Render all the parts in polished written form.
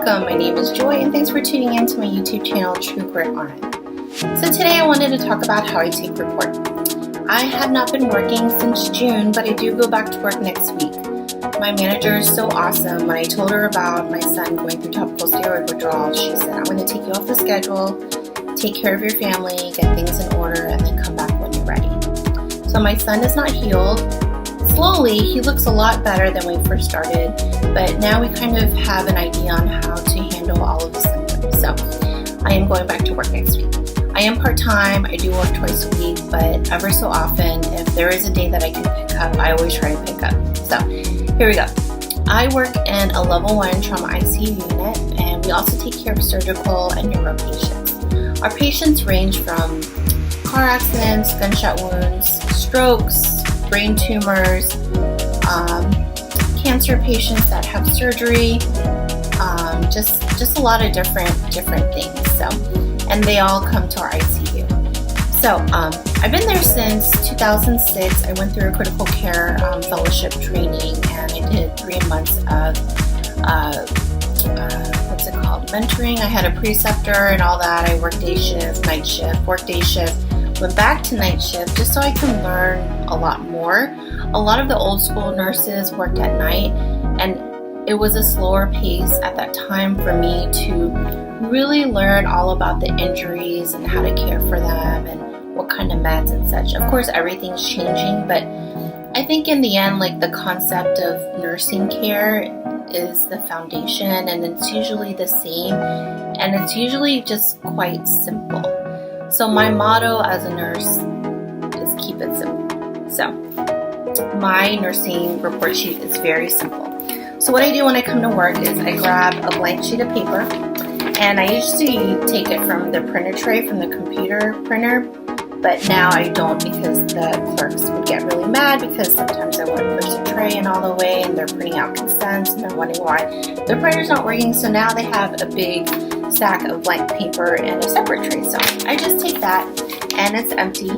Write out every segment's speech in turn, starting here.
welcome. My name is Joy, and thanks for tuning in to my YouTube channel, True Grit RN. So today I wanted to talk about how I take report. I have not been working since June, but I do go back to work next week. My manager is so awesome. When I told her about my son going through topical steroid withdrawal, she said, I'm going to take you off the schedule, take care of your family, get things in order, and then come back when you're ready. So my son is not healed. Slowly, he looks a lot better than when we first started, but now we kind of have an idea on how to handle all of the symptoms. So I am going back to work next week. I am part-time. I do work twice a week, but ever so often, if there is a day that I can pick up, I always try to pick up. So here we go. I work in a level 1 trauma ICU unit, and we also take care of surgical and neuro patients. Our patients range from car accidents, gunshot wounds, strokes, brain tumors, cancer patients that have surgery, just a lot of different things. So, and they all come to our ICU. So I've been there since 2006. I went through a critical care fellowship training, and I did 3 months of mentoring. I had a preceptor and all that. I worked day shift, night shift, worked day shift. Went back to night shift just so I can learn a lot more. A lot of the old school nurses worked at night, and it was a slower pace at that time for me to really learn all about the injuries and how to care for them and what kind of meds and such. Of course, everything's changing, but I think in the end, like, the concept of nursing care is the foundation, and it's usually the same, and it's usually just quite simple. So my motto as a nurse is keep it simple. So my nursing report sheet is very simple. So what I do when I come to work is I grab a blank sheet of paper, and I used to take it from the printer tray from the computer printer, but now I don't, because the clerks would get really mad because sometimes I wouldn't push the tray in all the way and they're printing out consents and they're wondering why their printer's not working. So now they have a big stack of blank paper in a separate tray. So I just take that, and it's empty.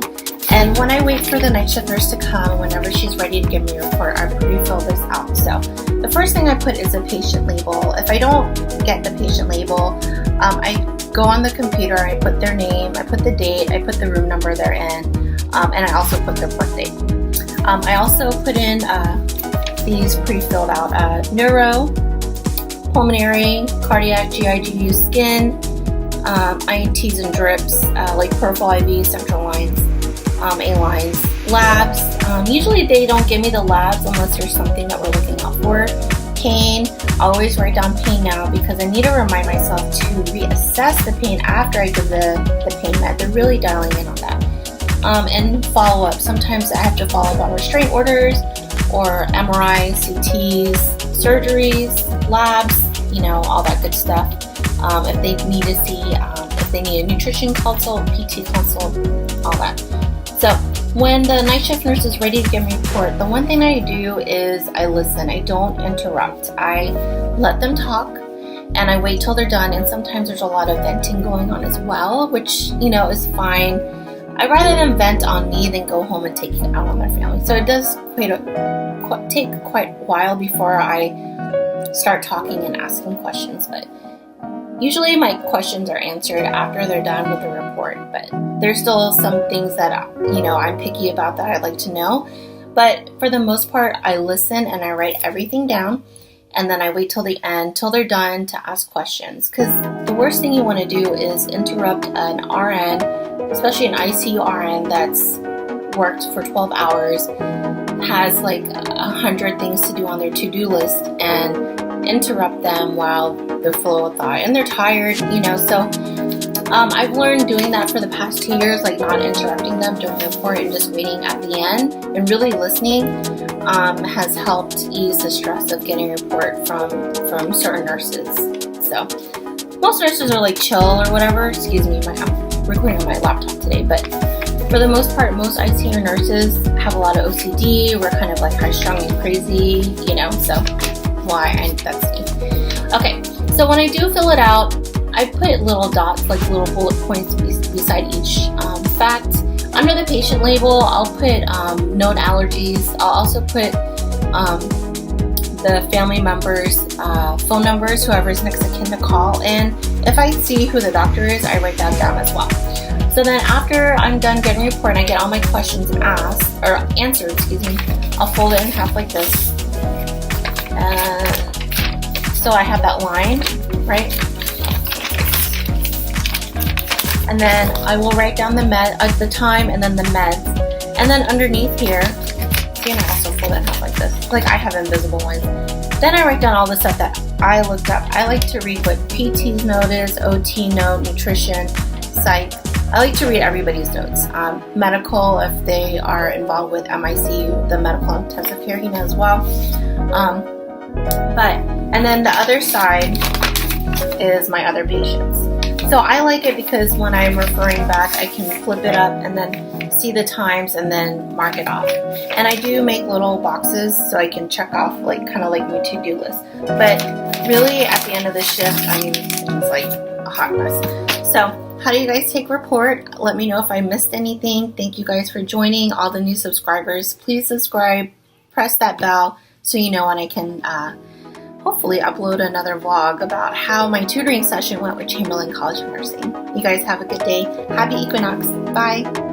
And when I wait for the night shift nurse to come, whenever she's ready to give me a report, I pre-fill this out. So the first thing I put is a patient label. If I don't get the patient label, I go on the computer, I put their name, I put the date, I put the room number they're in, and I also put their birth date. I also put in these pre-filled out neuro, pulmonary, cardiac, GI, skin, INTs and drips, like peripheral IV, central lines, A-lines, labs. Usually they don't give me the labs unless there's something that we're looking out for. Pain, I always write down pain now because I need to remind myself to reassess the pain after I give the pain med. They're really dialing in on that. And follow-up. Sometimes I have to follow up on restraint orders or MRIs, CTs, surgeries, labs, all that good stuff. If they need to see, if they need a nutrition consult, PT consult, all that. So when the night shift nurse is ready to give me a report, the one thing I do is I listen. I don't interrupt. I let them talk, and I wait till they're done. And sometimes there's a lot of venting going on as well, which, is fine. I'd rather them vent on me than go home and take it out on their family. So it does take quite a while before I start talking and asking questions, but usually my questions are answered after they're done with the report, but there's still some things that, I'm picky about that I'd like to know. But for the most part, I listen and I write everything down, and then I wait till the end, till they're done, to ask questions. Because the worst thing you want to do is interrupt an RN, especially an ICU RN that's worked for 12 hours, has like 100 things to do on their to-do list, and interrupt them while they're full of thought and they're tired, so I've learned doing that for the past 2 years, like not interrupting them during the report and just waiting at the end and really listening, has helped ease the stress of getting a report from certain nurses. So most nurses are like chill or whatever. Excuse me, I'm recording on my laptop today, but for the most part, most ICU nurses have a lot of OCD. We're kind of like high-strung and crazy, so that's me. Okay, so when I do fill it out, I put little dots, like little bullet points beside each fact. Under the patient label, I'll put known allergies. I'll also put the family members' phone numbers, whoever's next of kin to call, and if I see who the doctor is, I write that down as well. So then after I'm done getting a report and I get all my questions answered, I'll fold it in half like this. And so I have that line, right? And then I will write down the time and then the meds. And then underneath here, see, and I also fold it in half like this. Like I have invisible lines. Then I write down all the stuff that I looked up. I like to read what PT's note is, OT note, nutrition, psych. I like to read everybody's notes. Medical, if they are involved with MICU, the medical intensive care unit as well. And then the other side is my other patients. So I like it because when I'm referring back, I can flip it up and then see the times and then mark it off. And I do make little boxes so I can check off kind of like my to-do list. But really at the end of the shift, it's like a hot mess. So how do you guys take report? Let me know if I missed anything. Thank you guys for joining. All the new subscribers, please subscribe, press that bell so you know when I can hopefully upload another vlog about how my tutoring session went with Chamberlain College of Nursing. You guys have a good day. Happy equinox. Bye.